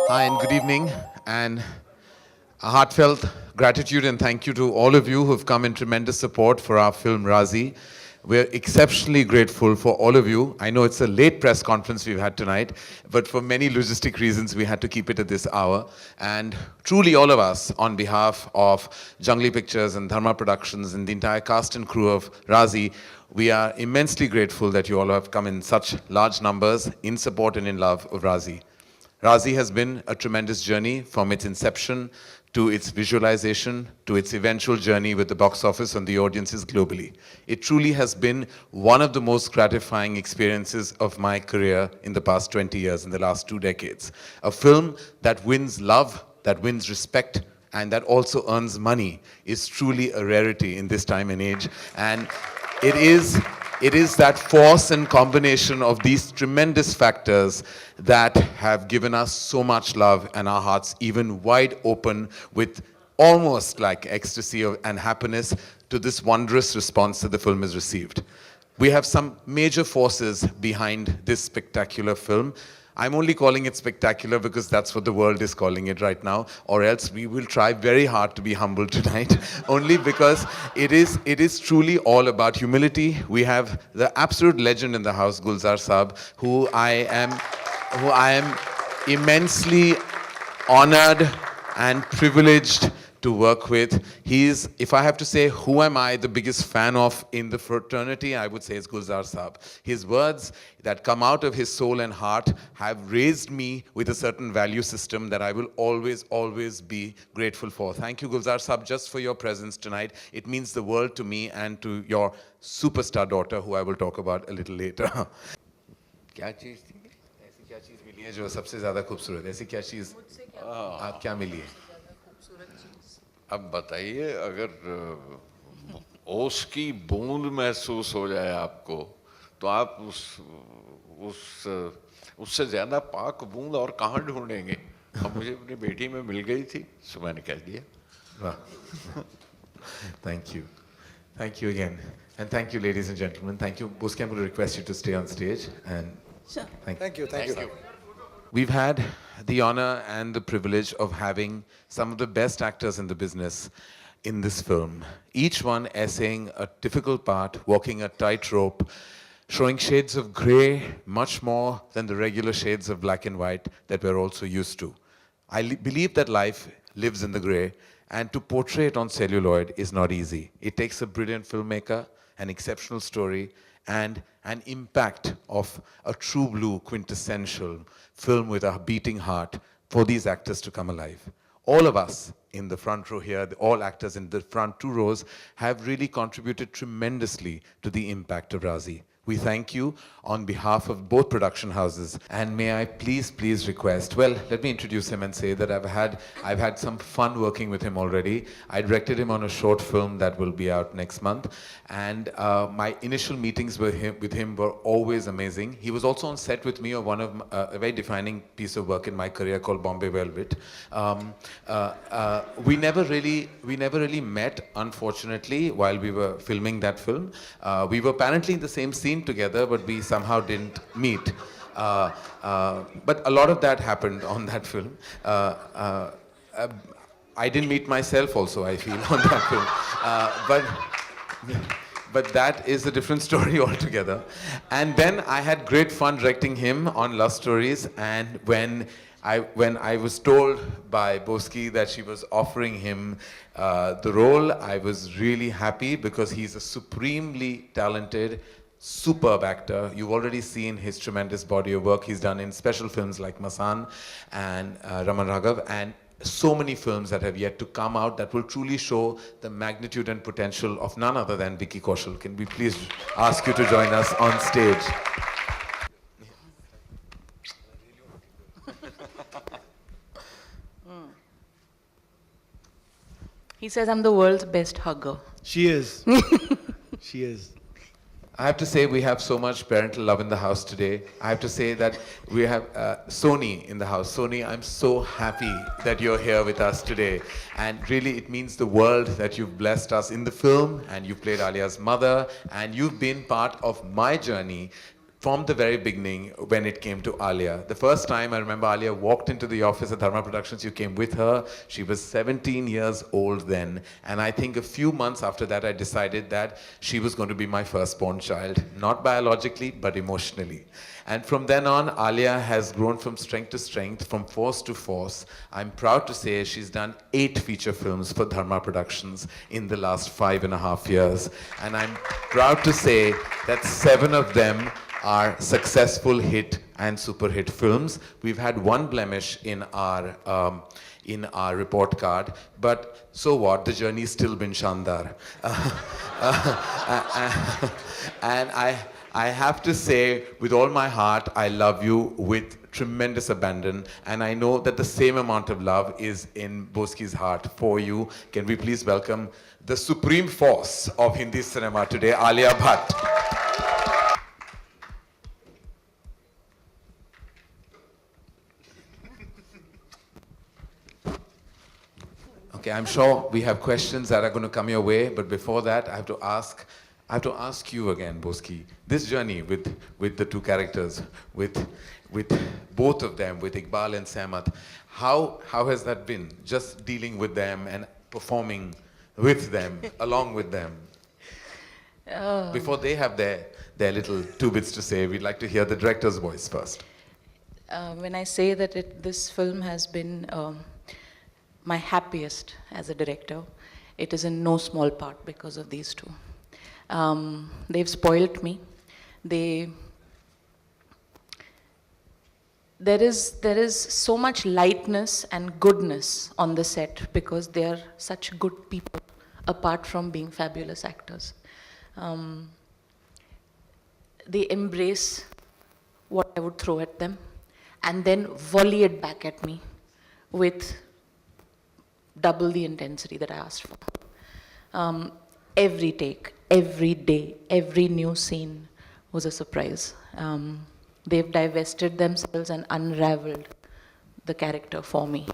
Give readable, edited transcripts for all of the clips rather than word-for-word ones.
Hi and good evening, and a heartfelt gratitude and thank you to all of you who've come in tremendous support for our film Raazi. We're exceptionally grateful for all of you. I know it's a late press conference we've had tonight, but for many logistic reasons we had to keep it at this hour. And truly all of us, on behalf of Jungli Pictures and Dharma Productions and the entire cast and crew of Raazi, we are immensely grateful that you all have come in such large numbers in support and in love of Raazi. Raazi has been a tremendous journey from its inception to its visualization to its eventual journey with the box office and the audiences globally. It truly has been one of the most gratifying experiences of my career in the past 20 years, in the last 2 decades. A film that wins love, that wins respect, and that also earns money is truly a rarity in this time and age. And it is that force and combination of these tremendous factors that have given us so much love and our hearts even wide open with almost like ecstasy and happiness to this wondrous response that the film has received. We have some major forces behind this spectacular film. I'm only calling it spectacular because that's what the world is calling it right now, or else we will try very hard to be humble tonight, only because it is truly all about humility. We have the absolute legend in the house, Gulzar Saab, who I am immensely honored and privileged to work with. He's, if I have to say who am I the biggest fan of in the fraternity, I would say it's Gulzar Saab. His words that come out of his soul and heart have raised me with a certain value system that I will always, always be grateful for. Thank you, Gulzar Saab, just for your presence tonight. It means the world to me and to your superstar daughter, who I will talk about a little later. क्या चीज़ थी? ऐसी क्या चीज़ मिली है जो सबसे ज़्यादा खूबसूरत? ऐसी क्या चीज़ आप क्या मिली है? अब बताइए, अगर ओस की बूंद महसूस हो जाए आपको, तो आप उससे ज्यादा पाक बूंद और कहाँ ढूंढेंगे? अब मुझे अपनी बेटी में मिल गई थी, सो मैंने कह दिया। Thank you again, and thank you, ladies and gentlemen. Thank you. Boski, I'm going to request you to stay on stage, and Sure. thank you. Thank you. We've had the honor and the privilege of having some of the best actors in the business in this film. Each one essaying a difficult part, walking a tightrope, showing shades of gray much more than the regular shades of black and white that we're also used to. I believe that life lives in the gray, and to portray it on celluloid is not easy. It takes a brilliant filmmaker, an exceptional story, and an impact of a true blue quintessential film with a beating heart for these actors to come alive. All of us in the front row here, all actors in the front 2 rows, have really contributed tremendously to the impact of Raazi. We thank you on behalf of both production houses. And may I please request, well, let me introduce him and say that I've had some fun working with him already. I directed him on a short film that will be out next month. And my initial meetings with him were always amazing. He was also on set with me of one of a very defining piece of work in my career called Bombay Velvet. We never really met, unfortunately, while we were filming that film. We were apparently in the same scene together, but we somehow didn't meet. But a lot of that happened on that film. I didn't meet myself also, I feel, on that film. But that is a different story altogether. And then I had great fun directing him on Love Stories, and when I was told by Boski that she was offering him the role, I was really happy because he's a supremely talented, superb actor. You've already seen his tremendous body of work he's done in special films like Masan and Raman Raghav, and so many films that have yet to come out that will truly show the magnitude and potential of none other than Vicky Kaushal. Can we please ask you to join us on stage? He says I'm the world's best hugger. She is. She is. I have to say we have so much parental love in the house today. I have to say that we have Soni in the house. Soni, I'm so happy that you're here with us today. And really it means the world that you've blessed us in the film, and you've played Alia's mother, and you've been part of my journey from the very beginning when it came to Alia. The first time I remember Alia walked into the office at Dharma Productions, you came with her. She was 17 years old then. And I think a few months after that, I decided that she was going to be my firstborn child. Not biologically, but emotionally. And from then on, Alia has grown from strength to strength, from force to force. I'm proud to say she's done 8 feature films for Dharma Productions in the last 5.5 years. And I'm proud to say that 7 of them are successful hit and super hit films. We've had one blemish in our report card, but so what? The journey's still been shandar. And I have to say, with all my heart, I love you with tremendous abandon, and I know that the same amount of love is in Boski's heart for you. Can we please welcome the supreme force of Hindi cinema today, Alia Bhatt. Okay, I'm sure we have questions that are going to come your way, but before that, I have to ask you again, Boski. This journey with the 2 characters, with both of them, with Iqbal and Sehmat, how has that been? Just dealing with them and performing with them, along with them. Before they have their little 2 bits to say, we'd like to hear the director's voice first. When I say that this film has been my happiest as a director, it is in no small part because of these 2. They've spoilt me. There is so much lightness and goodness on the set because they are such good people, apart from being fabulous actors. They embrace what I would throw at them and then volley it back at me with double the intensity that I asked for. Every take, every day, every new scene was a surprise. They've divested themselves and unraveled the character for me.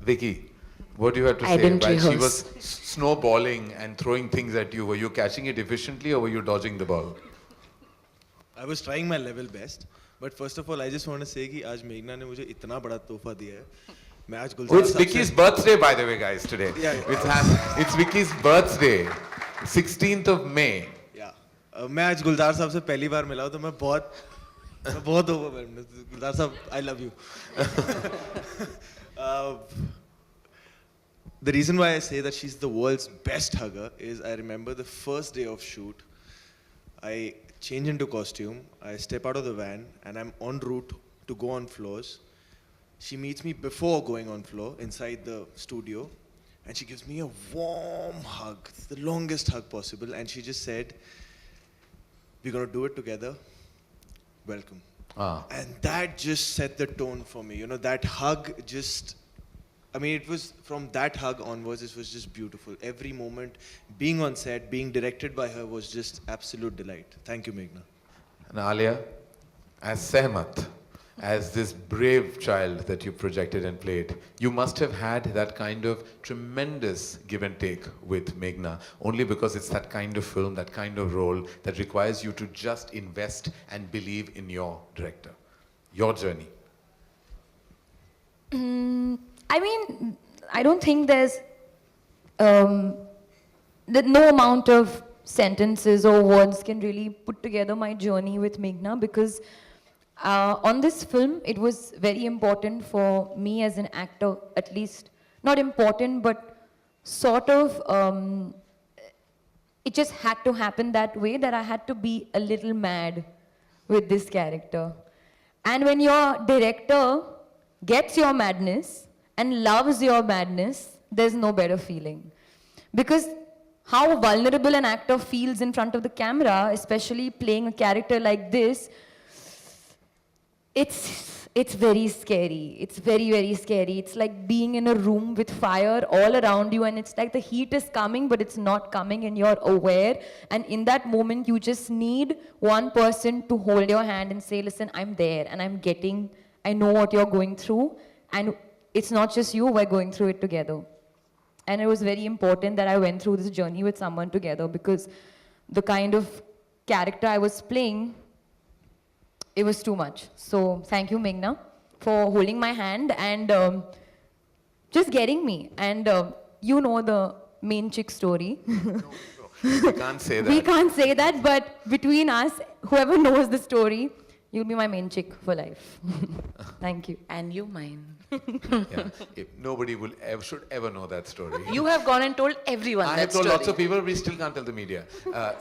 Vicky, what do you have to I say? didn't While she rehearse. was snowballing and throwing things at you, were you catching it efficiently or were you dodging the ball? I was trying my level best, but first of all, I just want to say कि आज मेघना ने मुझे इतना बड़ा तोहफा दिया है. मैं आज Oh, गुलजार it's साहब Vicky's से birthday, by the way, guys, today. Yeah. It's Vicky's birthday, 16th of May. या मैं आज गुलजार साहब से पहली बार मिला हूँ तो मैं बहुत ओवरवेल्म्ड. गुलजार साहब, I love you. The reason why I say that she's the world's best hugger is I remember the first day of shoot. I change into costume, I step out of the van, and I'm en route to go on floors. She meets me before going on floor inside the studio, and she gives me a warm hug, the longest hug possible, and she just said, "We're gonna do it together. Welcome." And that just set the tone for me. You know, that hug just, I mean, it was from that hug onwards, it was just beautiful. Every moment, being on set, being directed by her was just absolute delight. Thank you, Meghna. And Alia, as Sehmat, as this brave child that you projected and played, you must have had that kind of tremendous give and take with Meghna, only because it's that kind of film, that kind of role that requires you to just invest and believe in your director, your journey. I mean, I don't think there's that no amount of sentences or words can really put together my journey with Meghna, because on this film, it was very important for me as an actor, at least, not important, but sort of, it just had to happen that way, that I had to be a little mad with this character. And when your director gets your madness and loves your madness, there's no better feeling. Because how vulnerable an actor feels in front of the camera, especially playing a character like this, it's very scary. It's very, very scary. It's like being in a room with fire all around you, and it's like the heat is coming, but it's not coming, and you're aware. And in that moment, you just need one person to hold your hand and say, listen, I'm there, and I know what you're going through, and it's not just you, we're going through it together. And it was very important that I went through this journey with someone together, because the kind of character I was playing, it was too much. So thank you, Meghna, for holding my hand and just getting me. And you know the main chick story. We can't say that. We can't say that, but between us, whoever knows the story, you'll be my main chick for life. Thank you. And you mine. Yeah. Nobody should ever know that story. You have gone and told everyone I that have told story. lots of people, we still can't tell the media.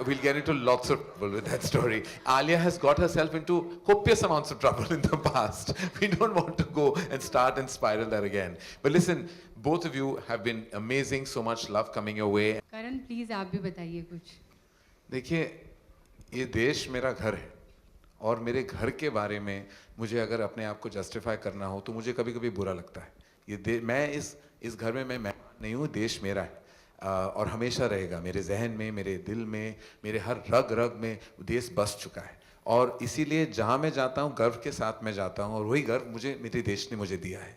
We'll get into lots of trouble with that story. Alia has got herself into copious amounts of trouble in the past. We don't want to go and start and spiral that again. But listen, both of you have been amazing, so much love coming your way. Karan please आप भी बताइए कुछ. देखिए, ये देश मेरा घर है और मेरे घर के बारे में मुझे अगर अपने आप को जस्टिफाई करना हो तो मुझे कभी कभी बुरा लगता है. मैं इस घर में मैं नहीं हूँ, देश मेरा है और हमेशा रहेगा मेरे जहन में, मेरे दिल में, मेरे हर रग रग में देश बस चुका है. और इसीलिए जहाँ मैं जाता हूँ गर्व के साथ मैं जाता हूँ और वही गर्व मुझे मेरे देश ने मुझे दिया है.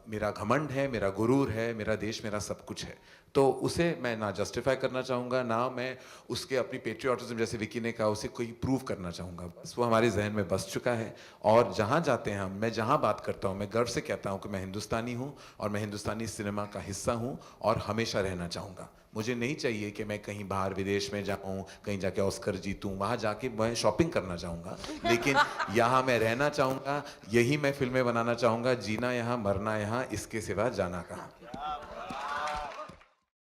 मेरा घमंड है, मेरा गुरूर है, मेरा देश मेरा सब कुछ है. तो उसे मैं ना जस्टिफाई करना चाहूँगा, ना मैं उसके अपनी पेट्रियाटिज्म जैसे विकी ने कहा उसे कोई प्रूव करना चाहूँगा. बस वो हमारे जहन में बस चुका है और जहाँ जाते हैं हम, मैं जहाँ बात करता हूँ मैं गर्व से कहता हूँ कि मैं हिंदुस्तानी हूँ और मैं हिंदुस्तानी सिनेमा का हिस्सा हूँ और हमेशा रहना चाहूँगा. मुझे नहीं चाहिए कि मैं कहीं बाहर विदेश में जाऊँ, कहीं जाके ऑस्कर जीतूँ, वहाँ जाके मैं शॉपिंग करना चाहूँगा, लेकिन यहाँ मैं रहना चाहूँगा, यही मैं फिल्में बनाना चाहूँगा. जीना यहाँ, मरना यहाँ, इसके सिवा जाना कहाँ.